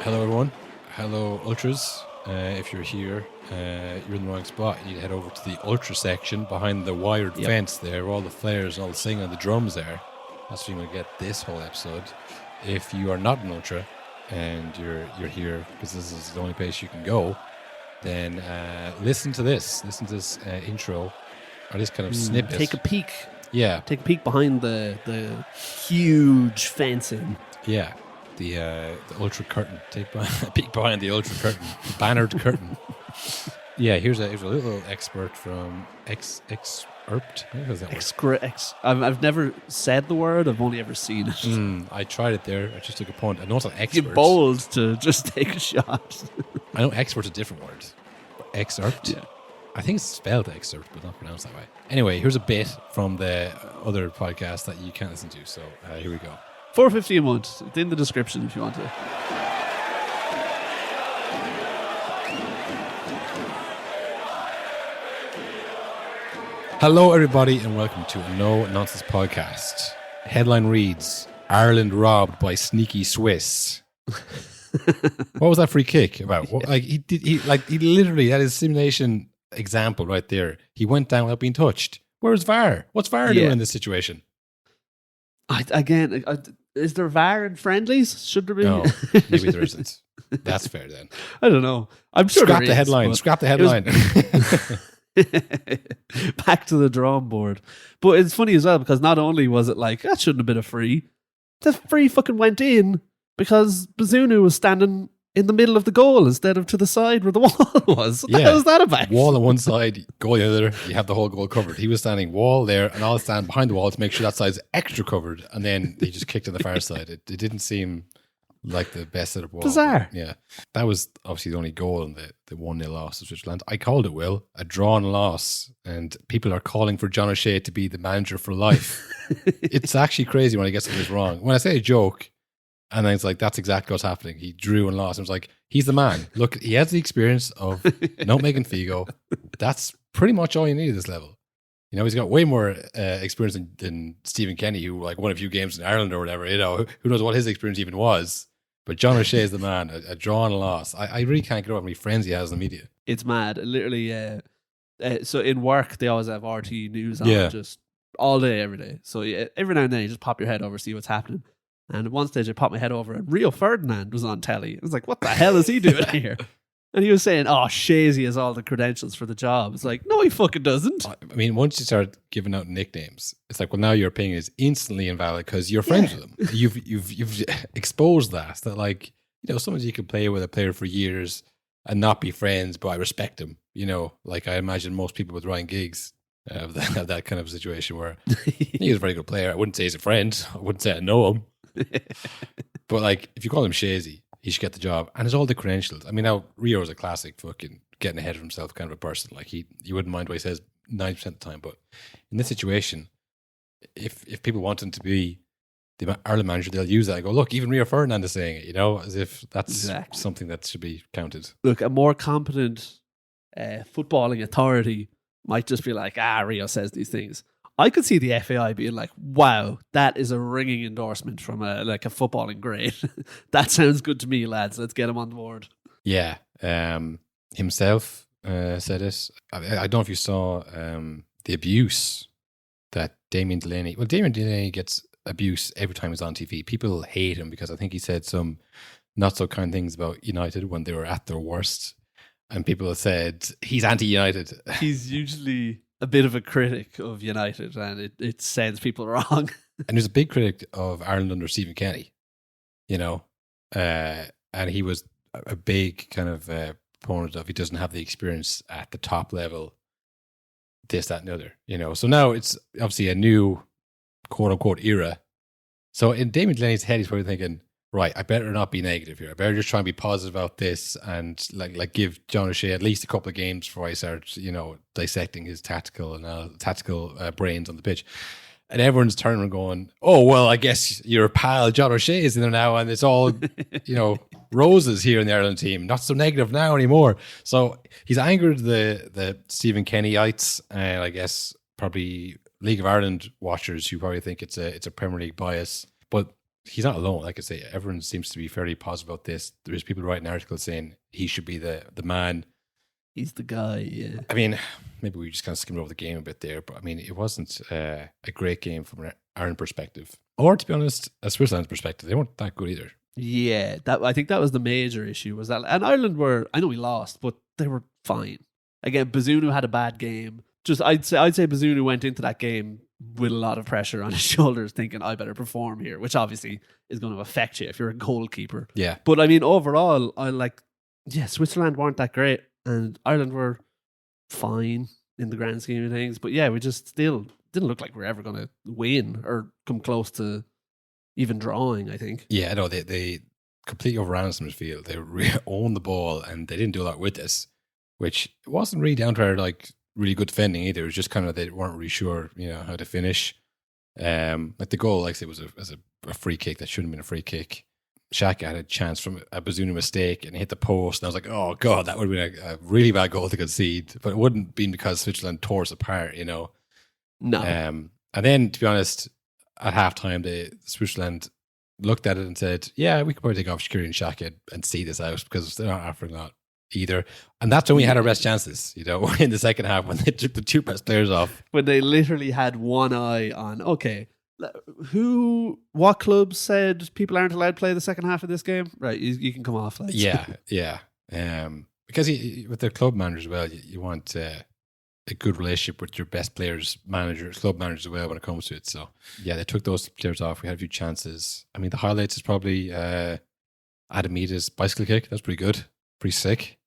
Hello, everyone. Hello, Ultras. If you're here, you're in the wrong spot. You need to head over to the Ultra section behind the wired fence there, where all the flares, all the singing, and the drums there. That's where you're going to get this whole episode. If you are not an Ultra and you're here because this is the only place you can go, then listen to this. Listen to this intro or this kind of snippet. Take a peek. Yeah. Take a peek behind the huge fencing. Yeah. The ultra curtain. Take a peek behind the ultra curtain, the bannered curtain. Yeah, here's a little expert from excerpt. I've never said the word. I've only ever seen it. I tried it there. I just took a punt. I know it's an expert. You're bold to just take a shot. I know expert's a different word. Excerpt. Yeah. I think it's spelled excerpt, but not pronounced that way. Anyway, here's a bit from the other podcast that you can't listen to. So here we go. $4.50 a month. It's in the description if you want to. Hello, everybody, and welcome to a No Nonsense podcast. Headline reads: Ireland robbed by sneaky Swiss. What was that free kick about? What, he literally had his simulation example right there. He went down without being touched. Where's VAR? What's VAR doing in this situation? Is there VAR in friendlies? Should there be? No, maybe there isn't. That's fair then. I don't know. I'm sure Scrap the headline. Scrap the headline. Back to the drawing board. But it's funny as well because not only was it like, that shouldn't have been a free, the free fucking went in because Bazunu was standing in the middle of the goal instead of to the side where the wall was. What the hell is that about? Wall on one side, goal the other, you have the whole goal covered. He was standing wall there and I'll stand behind the wall to make sure that side's extra covered, and then he just kicked on the far side. It didn't seem like the best set of wall. Bizarre. Yeah. That was obviously the only goal in the 1-0 loss of Switzerland. I called it, Will, a drawn loss, and people are calling for John O'Shea to be the manager for life. It's actually crazy when I get something this wrong. When I say a joke, and then it's like, that's exactly what's happening. He drew and lost. I was like, he's the man. Look, he has the experience of not making Figo. That's pretty much all you need at this level. You know, he's got way more experience than Stephen Kenny, who like won a few games in Ireland or whatever. You know, who knows what his experience even was. But John O'Shea is the man, a draw and a loss. I really can't get over how many friends he has in the media. It's mad. Literally, so in work, they always have RT news on just all day, every day. So every now and then you just pop your head over, see what's happening. And at one stage I popped my head over and Rio Ferdinand was on telly. I was like, what the hell is he doing here? And he was saying, Shazy has all the credentials for the job. It's like, no, he fucking doesn't. I mean, once you start giving out nicknames, it's like, well, now your opinion is instantly invalid because you're friends with them. You've exposed that like, you know, sometimes you can play with a player for years and not be friends, but I respect him. You know, like I imagine most people with Ryan Giggs have that kind of situation where he's a very good player. I wouldn't say he's a friend. I wouldn't say I know him. But like, if you call him Shazy, he should get the job, and has all the credentials. I mean, now Rio is a classic fucking getting ahead of himself kind of a person. Like you wouldn't mind what he says 90% of the time, but in this situation, if people want him to be the Ireland manager, they'll use that and go, look, even Rio Ferdinand is saying it, you know, as if that's something that should be counted. Look, a more competent footballing authority might just be like, Rio says these things. I could see the FAI being like, wow, that is a ringing endorsement from a footballing grade. That sounds good to me, lads. Let's get him on board. Yeah. Himself said it. I don't know if you saw the abuse that Damien Delaney... Well, Damien Delaney gets abuse every time he's on TV. People hate him because I think he said some not so kind things about United when they were at their worst. And people have said, he's anti-United. He's usually a bit of a critic of United, and it sends people wrong. And there's a big critic of Ireland under Stephen Kenny, you know, and he was a big kind of proponent of he doesn't have the experience at the top level, this, that, and the other, you know. So now it's obviously a new quote unquote era. So in Damien Delaney's head, he's probably thinking, right, I better not be negative here. I better just try and be positive about this and like give John O'Shea at least a couple of games before I start, you know, dissecting his tactical brains on the pitch. And everyone's turning and going, oh, well, I guess your pal John O'Shea is in there now and it's all, you know, roses here in the Ireland team. Not so negative now anymore. So he's angered the Stephen Kennyites and I guess probably League of Ireland watchers who probably think it's a Premier League bias. But he's not alone. Like I say, everyone seems to be fairly positive about this. There's people writing articles saying he should be the man. He's the guy, yeah. I mean, maybe we just kind of skimmed over the game a bit there, but I mean, it wasn't a great game from an Ireland perspective. Or to be honest, a Switzerland perspective, they weren't that good either. Yeah, I think that was the major issue, was that, and Ireland were, I know we lost, but they were fine. Again, Bazunu had a bad game. I'd say Bazunu went into that game with a lot of pressure on his shoulders, thinking, I better perform here, which obviously is going to affect you if you're a goalkeeper. Yeah. But I mean, overall, Switzerland weren't that great, and Ireland were fine in the grand scheme of things. But yeah, we just still didn't look like we were ever going to win or come close to even drawing, I think. Yeah, I know. They completely overran us in midfield. They owned the ball, and they didn't do a lot with this, which wasn't really down to our really good defending either. It was just kind of they weren't really sure, how to finish. Like the goal, like I said, was a free kick that shouldn't have been a free kick. Xhaka had a chance from a Bazunu mistake and hit the post, and I was like, oh god, that would have been a really bad goal to concede. But it wouldn't have been because Switzerland tore us apart, No. And then, to be honest, at halftime, the Switzerland looked at it and said, yeah, we could probably take off Shaqiri and Xhaka and see this out, because they're not offering that either. And that's when we had our best chances, in the second half, when they took the two best players off. When they literally had one eye on, okay, what clubs said people aren't allowed to play the second half of this game? Right, you can come off. Yeah. Because with their club managers as well, you want a good relationship with your best players, club managers as well when it comes to it. So yeah, they took those players off. We had a few chances. I mean, the highlights is probably Adamita's bicycle kick. That's pretty good, pretty sick.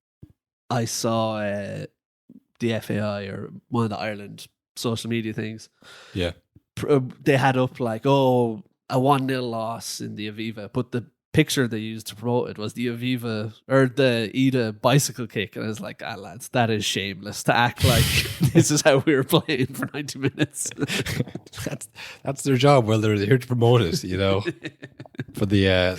I saw the FAI or one of the Ireland social media things. Yeah. They had up a 1-0 loss in the Aviva, but the picture they used to promote it was the Aviva or the Ida bicycle kick, and I was like, lads, that is shameless to act like this is how we were playing for 90 minutes. That's their job. Well, they're here to promote it, For the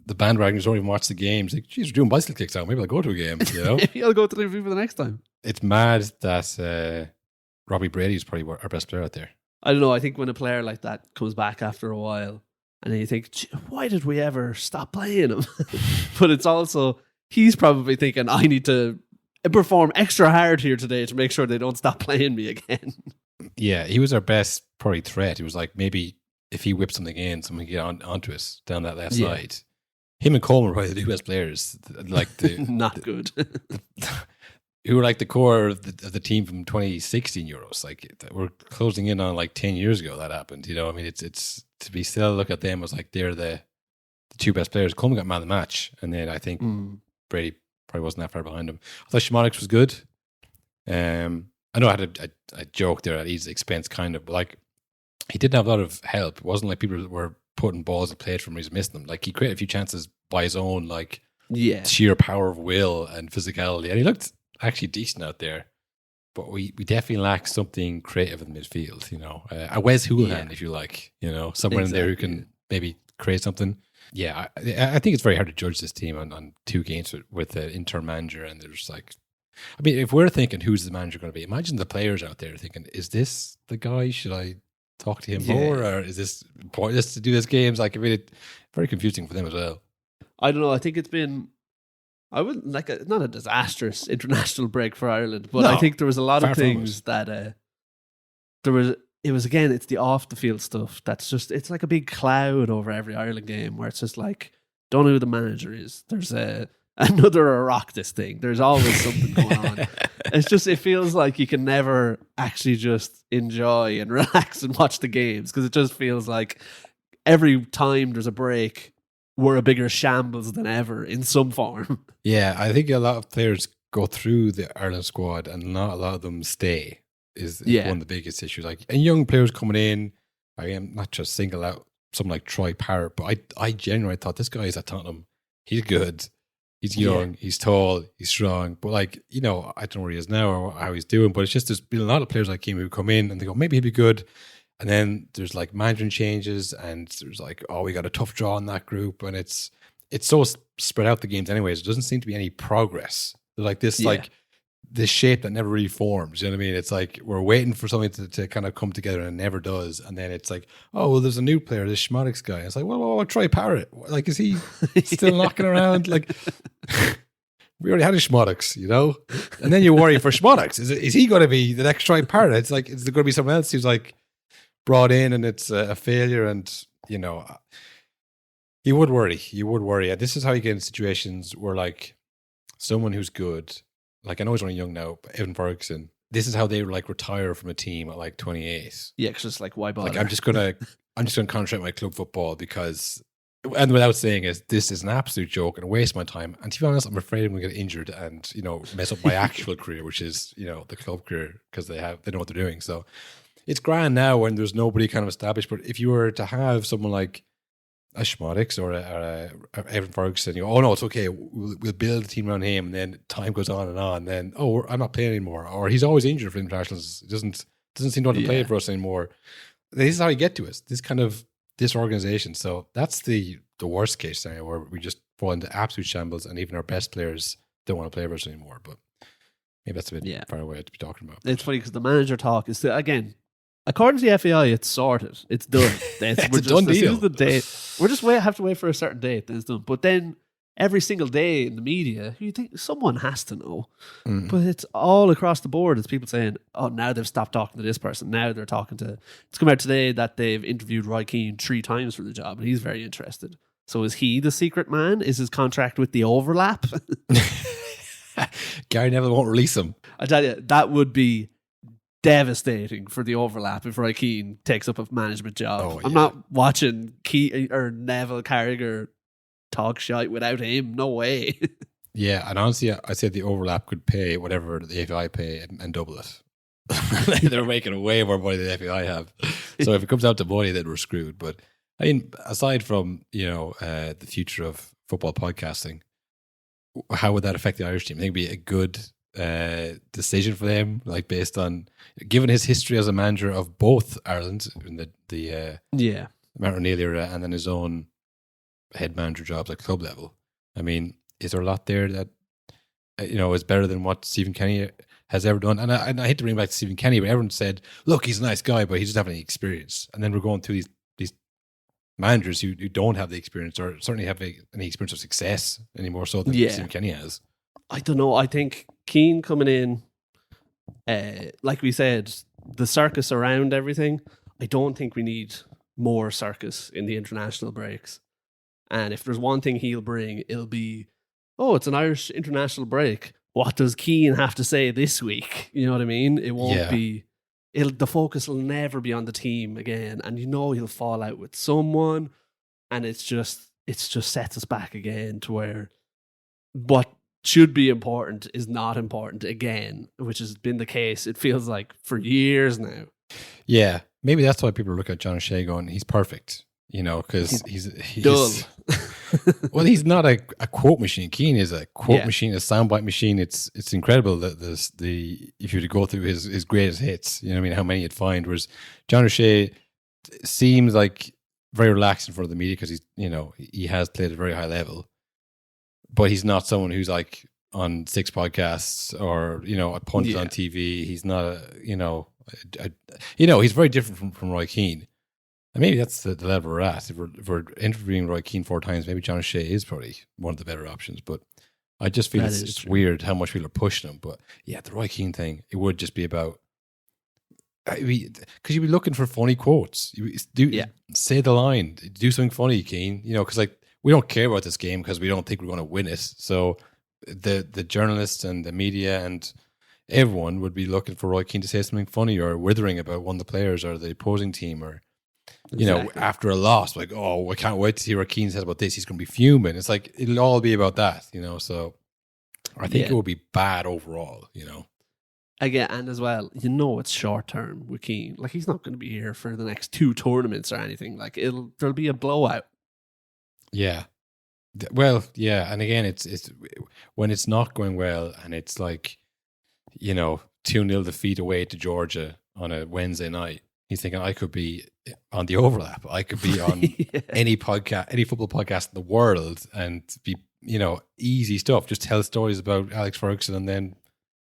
bandwagons don't even watch the games. Like, geez, we're doing bicycle kicks now. Maybe I'll go to a game. Maybe I'll go to the Aviva the next time. It's mad that Robbie Brady is probably our best player out there. I don't know. I think when a player like that comes back after a while, and then you think, why did we ever stop playing him? But it's also, he's probably thinking, I need to perform extra hard here today to make sure they don't stop playing me again. Yeah, he was our best probably threat. He was like, maybe if he whipped something in, someone could get onto us down that left side. Him and Coleman were probably the two best players. Not good. Who were like the core of the team from 2016 Euros. Like, we're closing in on 10 years ago that happened. I mean, it's to be still look at them as like they're the two best players. Coleman got man of the match, and then I think Brady probably wasn't that far behind him. I thought Shimonik was good. I know I had a joke there at his expense, kind of, but he didn't have a lot of help. It wasn't like people were putting balls in play from him, he's missing them. He created a few chances by his own sheer power of will and physicality, and he looked actually decent out there, but we definitely lack something creative in the midfield. A Wes Hoolahan, if you like, somewhere in there who can maybe create something. Yeah, I think it's very hard to judge this team on two games with the interim manager, and there's I mean, if we're thinking who's the manager going to be, imagine the players out there thinking, is this the guy? Should I talk to him more, or is this pointless to do this games? I mean, it's very confusing for them as well. I don't know. I think it's been, I wouldn't not a disastrous international break for Ireland, but I think there was a lot of things that it's the off the field stuff that's just, it's like a big cloud over every Ireland game where it's just don't know who the manager is. There's another Oireachtas thing. There's always something going on. It's just, it feels like you can never actually just enjoy and relax and watch the games, because it just feels like every time there's a break, we're a bigger shambles than ever in some form. Yeah, I think a lot of players go through the Ireland squad and not a lot of them stay is one of the biggest issues. And young players coming in, I am not just single out someone like Troy Parrott, but I genuinely thought this guy is at Tottenham. He's good. He's young. He's tall. He's strong. But I don't know where he is now or how he's doing. But it's just, there's been a lot of players like him who come in and they go, maybe he'd be good. And then there's management changes, and there's we got a tough draw in that group, and it's so spread out the games anyways. It doesn't seem to be any progress. They're this this shape that never really forms. You know what I mean? It's like we're waiting for something to kind of come together and it never does. And then it's like, oh, well, there's a new player, this Schmodix guy. It's like, well, try Parrott. Like, is he still knocking around? Like, we already had a Schmodix, you know? And then you worry for Schmodix. Is he going to be the next Troy Parrott? It's like, is there going to be someone else who's like brought in and it's a failure? And, you know, you would worry. And this is how you get in situations where like someone who's good, like I know he's only young now, but Evan Ferguson, this is how they like retire from a team at like 28. Yeah, because it's like, why bother? Like I'm just gonna concentrate my club football because, and without saying it, this is an absolute joke and a waste of my time. And to be honest, I'm afraid I'm gonna get injured and, you know, mess up my actual career, which is, you know, the club career, because they know what they're doing. So it's grand now when there's nobody kind of established. But if you were to have someone like a Schmodix or a Evan Ferguson, you go, oh no, it's okay. We'll build a team around him, and then time goes on and on. Then I'm not playing anymore, or he's always injured for internationals. He doesn't seem to want to play for us anymore. This is how you get to us. This kind of disorganization. So that's the worst case scenario where we just fall into absolute shambles, and even our best players don't want to play for us anymore. But maybe that's a bit far away to be talking about. It's funny because the manager talk is still, again, according to the FAI, it's sorted. It's done. It's a done deal. The date. We're just have to wait for a certain date. Then it's done. But then every single day in the media, you think someone has to know. Mm. But it's all across the board. It's people saying, "Oh, now they've stopped talking to this person. Now they're talking to." It's come out today that they've interviewed Roy Keane 3 times for the job, and he's very interested. So is he the secret man? Is his contract with the overlap? Gary Neville won't release him. I tell you, that would be devastating for the overlap if Roy Keane takes up a management job. I'm not watching Keane or Neville Carragher talk shite without him. No way. Yeah, and honestly, I said the overlap could pay whatever the FAI pay and double it. They're making way more money than the FAI have. So if it comes out to money, then we're screwed. But I mean, aside from, you know, the future of football podcasting, how would that affect the Irish team? I think it'd be a good decision for them, like based on, given his history as a manager of both Ireland in the Matt O'Neill era, and then his own head manager jobs at club level. I mean, is there a lot there that you know is better than what Stephen Kenny has ever done? And I hate to bring back to Stephen Kenny, but everyone said, look, he's a nice guy, but he doesn't have any experience. And then we're going through these managers who don't have the experience, or certainly have any experience of success any more so than Stephen Kenny has. I don't know. I think Keane coming in, like we said, the circus around everything, I don't think we need more circus in the international breaks. And if there's one thing he'll bring, it'll be, oh, it's an Irish international break. What does Keane have to say this week? You know what I mean? It won't be, the focus will never be on the team again. And you know he'll fall out with someone. And it's just sets us back again to where what should be important is not important again, which has been the case, it feels like, for years now. Yeah. Maybe that's why people look at John O'Shea going, he's perfect, you know, because he's dull. Well, he's not a quote machine. Keane is a quote machine, a soundbite machine. It's incredible that if you were to go through his greatest hits, you know what I mean, how many you'd find. Whereas John O'Shea seems like very relaxed in front of the media because he has played at a very high level. But he's not someone who's like on 6 podcasts or, you know, a pundit on TV. He's not, he's very different from Roy Keane. And maybe that's the level we're at. If we're interviewing Roy Keane 4 times, maybe John O'Shea is probably one of the better options. But I just feel it's weird how much people are pushing him. But yeah, the Roy Keane thing, it would just be about, because you'd be looking for funny quotes. Say the line, do something funny, Keane. You know, because like, we don't care about this game because we don't think we're going to win it. So the journalists and the media and everyone would be looking for Roy Keane to say something funny or withering about one of the players or the opposing team, or, you know, after a loss, like, oh, I can't wait to see what Keane says about this. He's going to be fuming. It's like, it'll all be about that, you know. So I think it would be bad overall, you know. Again, and as well, you know, it's short term with Keane. Like, he's not going to be here for the next 2 tournaments or anything. Like, there'll be a blowout. Yeah. Well, yeah. And again, it's when it's not going well and it's like, you know, 2-0 defeat away to Georgia on a Wednesday night. He's thinking, I could be on the overlap. I could be on any podcast, any football podcast in the world, and be, you know, easy stuff. Just tell stories about Alex Ferguson and then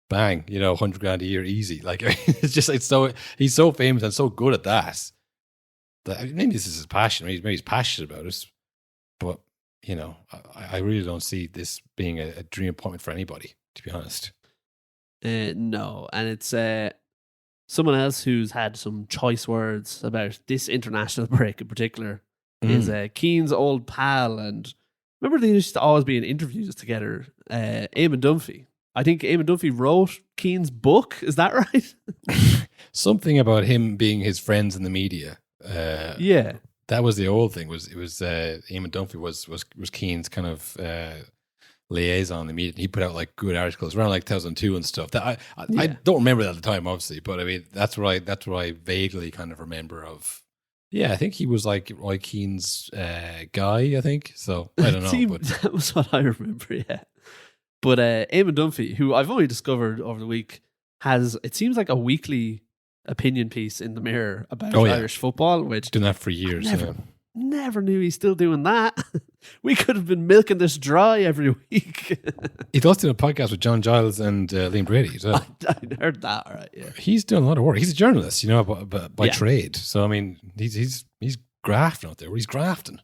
bang, $100,000 a year easy. Like, it's just he's so famous and so good at that. Maybe this is his passion. Maybe he's passionate about it, but I really don't see this being a dream appointment for anybody, to be honest. No, and it's someone else who's had some choice words about this international break in particular is Keane's old pal, and remember they used to always be in interviews together. Eamon Dunphy. I think Eamon Dunphy wrote Keane's book. Is that right? Something about him being his friends in the media. Yeah, that was the old thing. Eamon Dunphy was Keane's kind of liaison in the media. He put out like good articles around like 2002 and stuff. That I don't remember that at the time, obviously, but I mean that's what I vaguely kind of remember of. Yeah, I think he was like Roy Keane's guy. I think so. I don't know. But that was what I remember. Yeah, but Eamon Dunphy, who I've only discovered over the week, has it seems like a weekly opinion piece in the Mirror about Irish football, which doing that for years. Never knew he's still doing that. We could have been milking this dry every week. He does do a podcast with John Giles and Liam Brady. So. I heard that. Right? Yeah. He's doing a lot of work. He's a journalist, by trade. So I mean, he's grafting out there. He's grafting.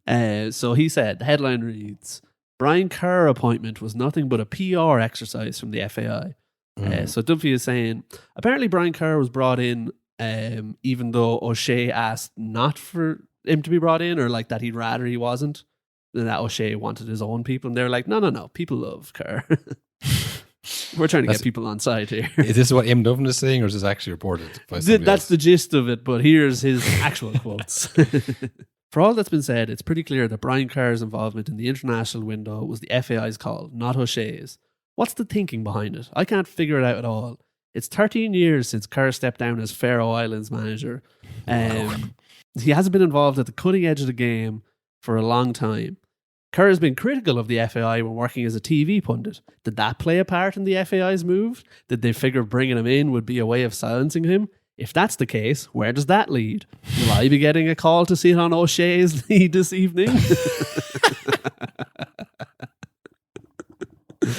So he said the headline reads: Brian Kerr appointment was nothing but a PR exercise from the FAI. So Dunphy is saying apparently Brian Kerr was brought in, even though O'Shea asked not for him to be brought in, or like that he'd rather he wasn't, and that O'Shea wanted his own people, and they're like, no, people love Kerr. We're trying to get people on side here. Is this what Eamon Dunphy is saying, or is this actually reported by somebody That's else? the gist of it, but here's his actual quotes. For all that's been said, it's pretty clear that Brian Kerr's involvement in the international window was the FAI's call, not O'Shea's. What's the thinking behind it? I can't figure it out at all. It's 13 years since Kerr stepped down as Faroe Islands manager. He hasn't been involved at the cutting edge of the game for a long time. Kerr has been critical of the FAI when working as a TV pundit. Did that play a part in the FAI's move? Did they figure bringing him in would be a way of silencing him? If that's the case, where does that lead? Will I be getting a call to sit on O'Shea's lead this evening?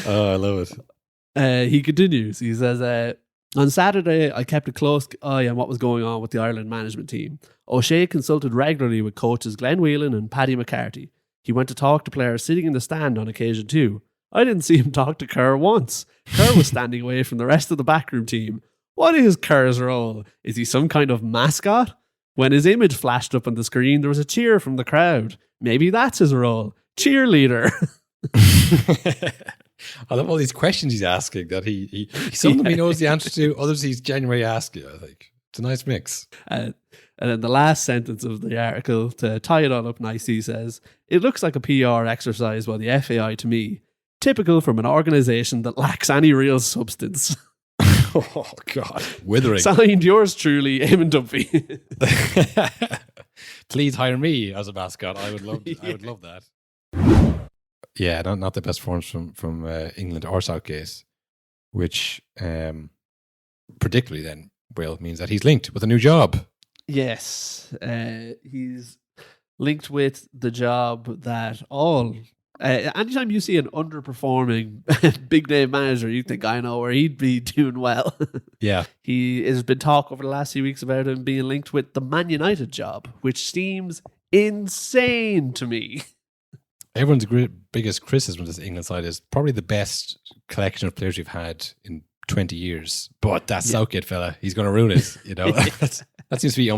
Oh, I love it. He continues. He says, on Saturday, I kept a close eye on what was going on with the Ireland management team. O'Shea consulted regularly with coaches Glenn Whelan and Paddy McCarthy. He went to talk to players sitting in the stand on occasion too. I didn't see him talk to Kerr once. Kerr was standing away from the rest of the backroom team. What is Kerr's role? Is he some kind of mascot? When his image flashed up on the screen, there was a cheer from the crowd. Maybe that's his role. Cheerleader. I love all these questions he's asking that he some of them he knows the answer to, others he's genuinely asking. I think it's a nice mix. And then the last sentence of the article, to tie it all up nicely, says, it looks like a PR exercise by the FAI to me. Typical from an organisation that lacks any real substance. Oh, God. Withering. Signed, yours truly, Eamon Dunphy. Please hire me as a mascot. I would love that. Yeah, not the best forms from England or Southgate, which particularly then, Will, means that he's linked with a new job. Yes. He's linked with the job that all... anytime you see an underperforming big name manager, you think, I know where he'd be doing well. Yeah. He has been talk over the last few weeks about him being linked with the Man United job, which seems insane to me. Everyone's biggest criticism of this England side is probably the best collection of players we've had in 20 years. But that Southgate fella, he's going to ruin it. That seems to be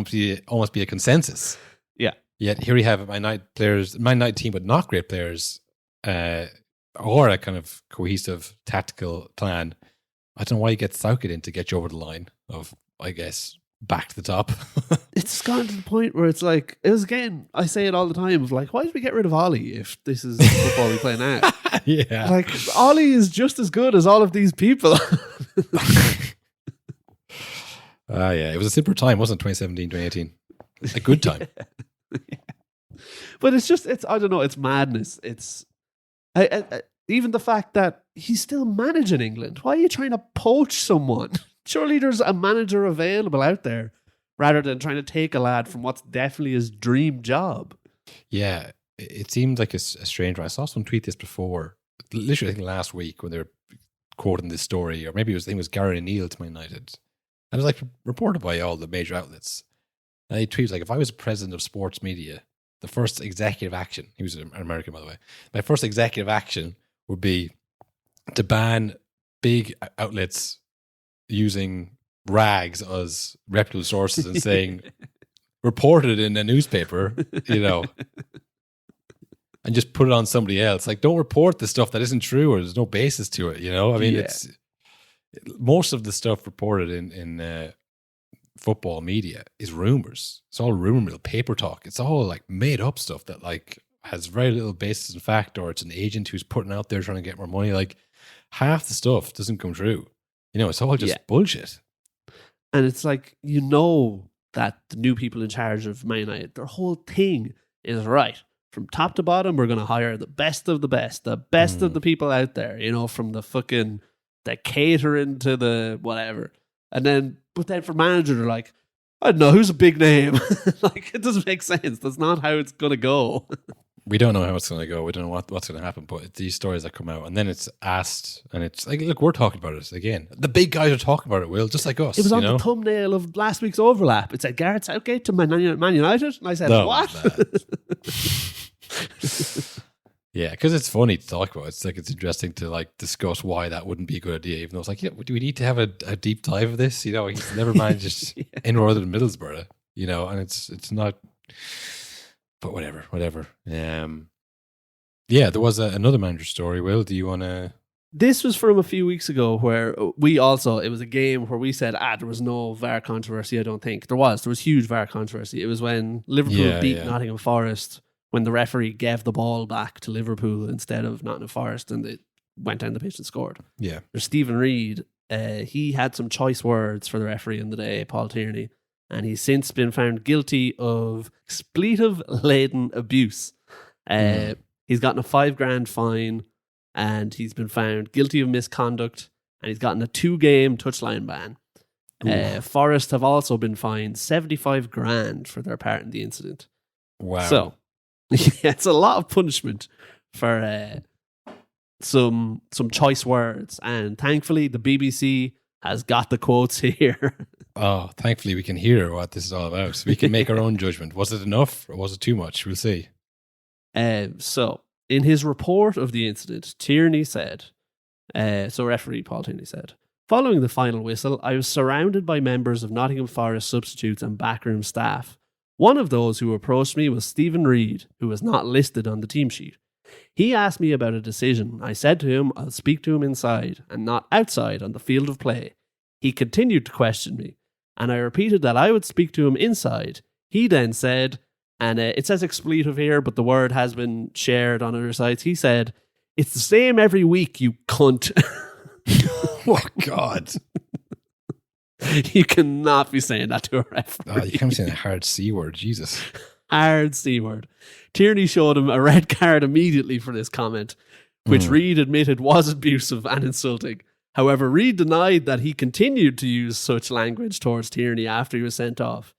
almost be a consensus. Yeah. Yet here we have Man United team with not great players, or a kind of cohesive tactical plan. I don't know why you get Southgate in to get you over the line of, I guess, back to the top. It's gotten to the point where it's like, I say it all the time, of like, why did we get rid of Ollie if this is the football we play now? Yeah. Like, Ollie is just as good as all of these people. Yeah, it was a simpler time, wasn't it? 2017, 2018. A good time. Yeah. But I don't know, it's madness. It's even the fact that he's still managing England. Why are you trying to poach someone? Surely there's a manager available out there rather than trying to take a lad from what's definitely his dream job. Yeah, it seemed like a strange one. I saw someone tweet this before, literally I think last week, when they were quoting this story, or maybe I think it was Gary O'Neill to Man United. And it was like reported by all the major outlets. And he tweets like, if I was president of sports media, the first executive action, he was an American, by the way, my first executive action would be to ban big outlets using rags as reputable sources and saying, reported in a newspaper, and just put it on somebody else. Like, don't report the stuff that isn't true or there's no basis to it, I mean, it's most of the stuff reported in football media is rumors. It's all rumor mill, paper talk. It's all like made up stuff that like has very little basis in fact, or it's an agent who's putting out there trying to get more money. Like half the stuff doesn't come true. It's all just bullshit. And it's like, that the new people in charge of Man United, their whole thing is right. From top to bottom, we're going to hire the best of the best of the people out there, from the fucking, the catering to the whatever. But then for manager, they're like, I don't know, who's a big name? Like, it doesn't make sense. That's not how it's going to go. We don't know how it's going to go. We don't know what's going to happen. But these stories that come out, and then it's asked, and it's like, look, we're talking about it again. The big guys are talking about it, Will, just like us. It was on the thumbnail of last week's overlap. It said Gareth Southgate to Man United. And I said, what? Yeah, because it's funny to talk about. It's like, it's interesting to like discuss why that wouldn't be a good idea, even though it's like, do we need to have a deep dive of this? He's never managed in or other than Middlesbrough, and it's not. But whatever. There was another manager story. Will, do you want to? This was from a few weeks ago where it was a game where we said, there was no VAR controversy, I don't think. There was huge VAR controversy. It was when Liverpool beat Nottingham Forest, when the referee gave the ball back to Liverpool instead of Nottingham Forest, and they went down the pitch and scored. Yeah. There's Stephen Reid. He had some choice words for the referee in the day, Paul Tierney. And he's since been found guilty of expletive-laden abuse. He's gotten a $5,000 fine, and he's been found guilty of misconduct, and he's gotten a 2-game touchline ban. Forest have also been fined $75,000 for their part in the incident. Wow! So it's a lot of punishment for some choice words, and thankfully the BBC has got the quotes here. Oh, thankfully we can hear what this is all about. So we can make our own judgment. Was it enough or was it too much? We'll see. So, in his report of the incident, Tierney said, referee Paul Tierney said, following the final whistle, I was surrounded by members of Nottingham Forest substitutes and backroom staff. One of those who approached me was Stephen Reid, who was not listed on the team sheet. He asked me about a decision. I said to him, I'll speak to him inside and not outside on the field of play. He continued to question me, and I repeated that I would speak to him inside. He then said, and it says expletive here, but the word has been shared on other sites. He said, it's the same every week, you cunt. Oh, God. You cannot be saying that to a referee. Oh, you can't be saying a hard C word, Jesus. Hard C word. Tierney showed him a red card immediately for this comment, which Reid admitted was abusive and insulting. However, Reid denied that he continued to use such language towards Tierney after he was sent off.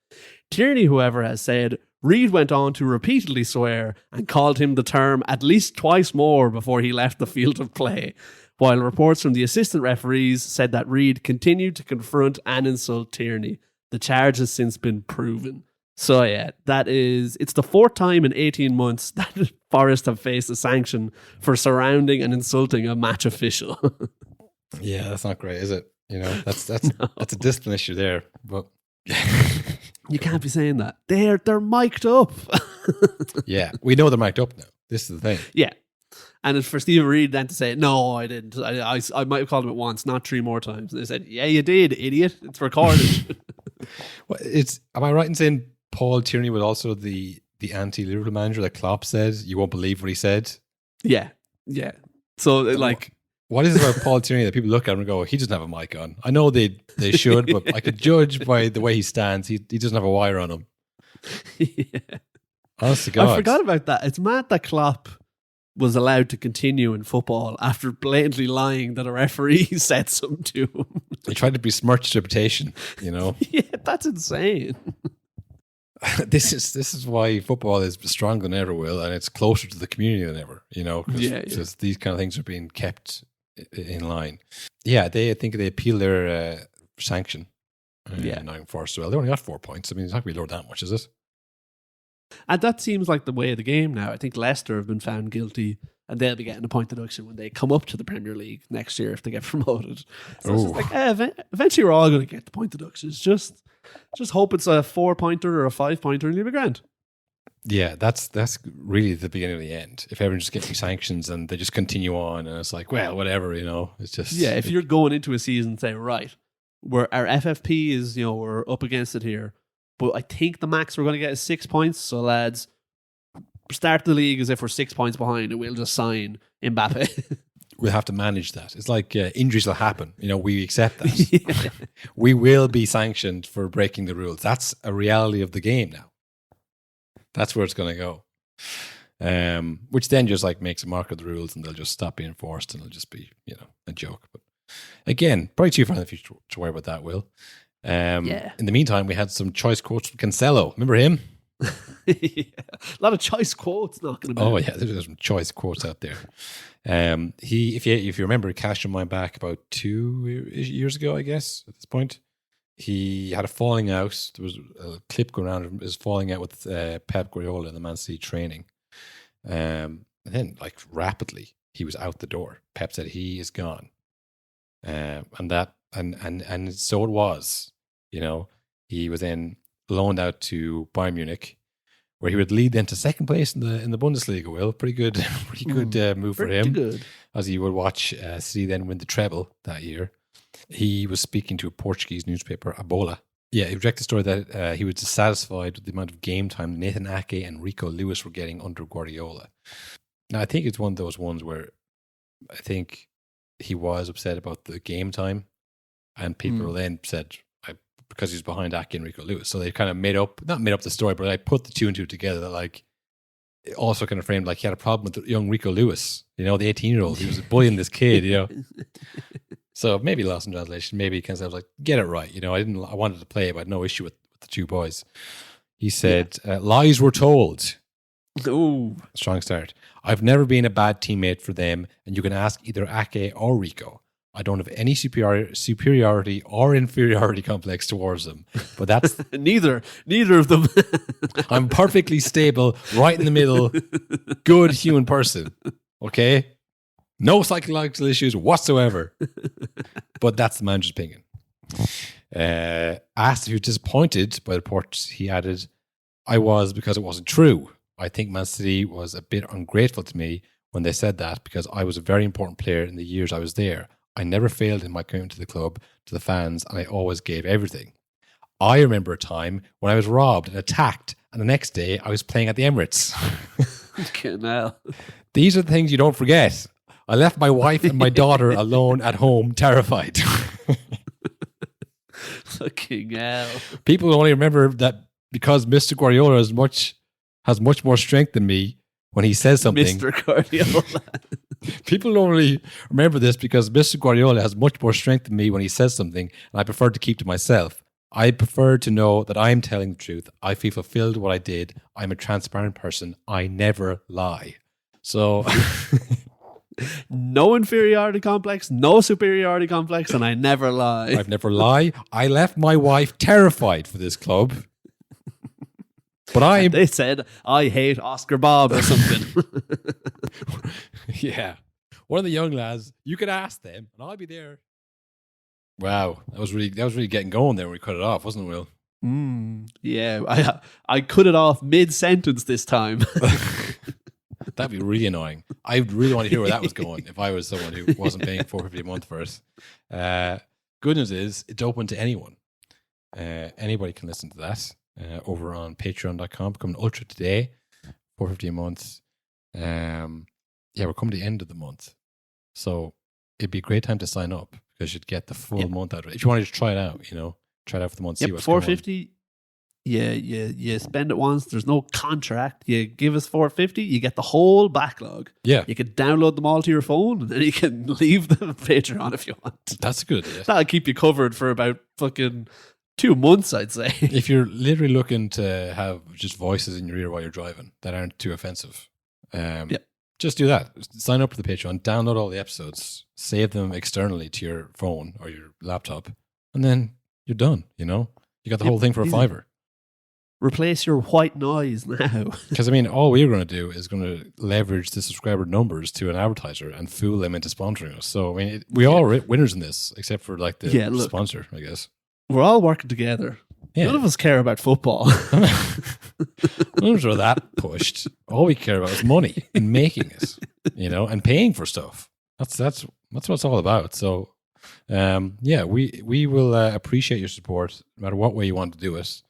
Tierney, however, has said Reid went on to repeatedly swear and called him the term at least twice more before he left the field of play, while reports from the assistant referees said that Reid continued to confront and insult Tierney. The charge has since been proven. So yeah, it's the 4th time in 18 months that Forest have faced a sanction for surrounding and insulting a match official. Yeah, that's not great, is it? That's a discipline issue there. But you can't be saying that. They're mic'd up. Yeah, we know they're mic'd up now. This is the thing. Yeah. And it's for Stephen Reid then to say, no, I didn't. I might have called him it once, not 3 more times. And they said, yeah, you did, idiot. It's recorded. Well, am I right in saying Paul Tierney was also the anti-Liverpool manager that Klopp said, you won't believe what he said? Yeah. So what is it about Paul Tierney that people look at him and go, he doesn't have a mic on? I know they should, but I could judge by the way he stands. He doesn't have a wire on him. Yeah. Honest to God. I forgot about that. It's mad that Klopp was allowed to continue in football after blatantly lying that a referee said something to him. He tried to besmirch his reputation, Yeah, that's insane. This is why football is stronger than ever, Will, and it's closer to the community than ever, because these kind of things are being kept in line. Yeah, I think they appeal their sanction. Nottingham Forest. Well, they only got 4 points. I mean, it's not going to be lower that much, is it? And that seems like the way of the game now. I think Leicester have been found guilty, and they'll be getting a point deduction when they come up to the Premier League next year if they get promoted. So it's just like, eventually we're all going to get the point deductions. Just hope it's a 4-pointer or a 5-pointer and you'll be grand. Yeah, that's really the beginning of the end. If everyone just gets sanctions and they just continue on, and it's like, well, whatever, it's just if you're going into a season and say, right, our FFP is, we're up against it here, but I think the max we're going to get is 6 points. So lads, start the league as if we're 6 points behind, and we'll just sign Mbappe. We'll have to manage that. It's like injuries will happen. We accept that. We will be sanctioned for breaking the rules. That's a reality of the game now. That's where it's going to go. Which then just like makes a mark of the rules, and they'll just stop being enforced, and it'll just be, a joke. But again, probably too far in the future to worry about that, Will. In the meantime, we had some choice quotes from Cancelo. Remember him? A lot of choice quotes knocking about. Oh yeah, there's some choice quotes out there. If you remember, he cashed your mind back about 2 years ago, I guess. At this point, he had a falling out. There was a clip going around of his falling out with Pep Guardiola in the Man City training, and then like rapidly he was out the door. Pep said he is gone, and so it was. He was then loaned out to Bayern Munich, where he would lead them to second place in the Bundesliga. Will, pretty good move for him. Good. As you would watch City then win the treble that year. He was speaking to a Portuguese newspaper, Abola. Yeah, he rejected the story that he was dissatisfied with the amount of game time Nathan Ake and Rico Lewis were getting under Guardiola. Now, I think it's one of those ones where I think he was upset about the game time, and people then said, because he's behind Ake and Rico Lewis. So they kind of not made up the story, but I put the two and two together that like, it also kind of framed like he had a problem with young Rico Lewis, the 18-year-old. He was bullying this kid, So maybe lost in translation. Maybe Cancelo was like, get it right. I wanted to play, but I had no issue with the two boys. He said, lies were told. Ooh. Strong start. I've never been a bad teammate for them, and you can ask either Ake or Rico. I don't have any superiority or inferiority complex towards them. But that's neither of them. I'm perfectly stable, right in the middle, good human person. Okay? No psychological issues whatsoever. But that's the manager's opinion. Asked if he was disappointed by the reports, he added, I was, because it wasn't true. I think Man City was a bit ungrateful to me when they said that, because I was a very important player in the years I was there. I never failed in my commitment to the club, to the fans, and I always gave everything. I remember a time when I was robbed and attacked, and the next day I was playing at the Emirates. These are the things you don't forget. I left my wife and my daughter alone at home, terrified. Fucking hell. People only remember that because Mr. Guardiola has much more strength than me when he says something. Mr. Guardiola. People don't really remember this because Mr. Guardiola has much more strength than me when he says something, and I prefer to keep to myself. I prefer to know that I'm telling the truth. I feel fulfilled what I did. I'm a transparent person. I never lie. So... No inferiority complex, no superiority complex, and I never lie. I've never lied. I left my wife terrified for this club. But they said, I hate Oscar Bob or something. Yeah. One of the young lads, you could ask them, and I'll be there. Wow. That was really getting going there when we cut it off, wasn't it, Will? Yeah. I cut it off mid-sentence this time. That'd be really annoying. I really want to hear where that was going if I was someone who wasn't paying $4.50 a month for it. Good news is it's open to anyone. Anybody can listen to that over on patreon.com. Become an ultra today, $4.50 a month. We're coming to the end of the month. So it'd be a great time to sign up because you'd get the full month out of it. If you wanted to try it out, try it out for the month, see what's going on. $4.50. Yeah, you spend it once. There's no contract. You give us $4.50, you get the whole backlog. Yeah, you can download them all to your phone, and then you can leave the Patreon if you want. That's a good idea. That'll keep you covered for about fucking 2 months, I'd say. If you're literally looking to have just voices in your ear while you're driving that aren't too offensive, Just do that. Sign up for the Patreon, download all the episodes, save them externally to your phone or your laptop, and then you're done, you know? You got the whole thing for a $5. Replace your white noise now. Because, I mean, all we're going to do is going to leverage the subscriber numbers to an advertiser and fool them into sponsoring us. So, I mean, we all are winners in this, except for, like, the sponsor, I guess. We're all working together. Yeah. None of us care about football. None of us are that pushed. All we care about is money and making it, you know, and paying for stuff. That's what it's all about. So, we will appreciate your support, no matter what way you want to do it.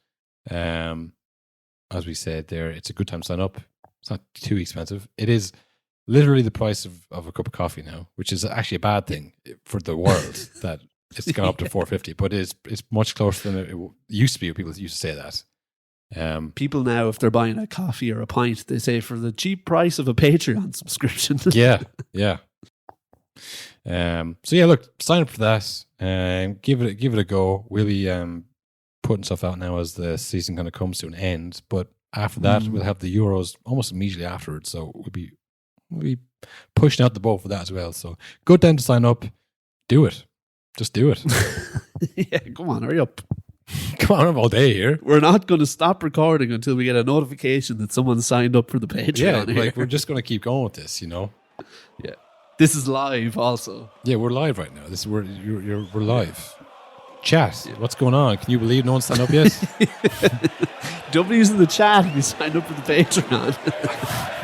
As we said there, it's a good time to sign up. It's not too expensive. It is literally the price of a cup of coffee now, which is actually a bad thing for the world that it's gone up to $4.50, but it's much closer than it used to be. People used to say that. People now, if they're buying a coffee or a pint, they say for the cheap price of a Patreon subscription. Yeah. So yeah, look, sign up for that. Give it a go. We'll be putting stuff out now as the season kind of comes to an end. But after that, we'll have the Euros almost immediately afterwards. So we'll be pushing out the boat for that as well. So good time to sign up. Do it. Just do it. Yeah, come on, hurry up. Come on, I'm all day here. We're not going to stop recording until we get a notification that someone signed up for the Patreon. Yeah, like we're just going to keep going with this, you know? Yeah. This is live also. Yeah, we're live right now. We're live. Chat, what's going on? Can you believe no one signed up yet? W's in the chat if you signed up for the Patreon.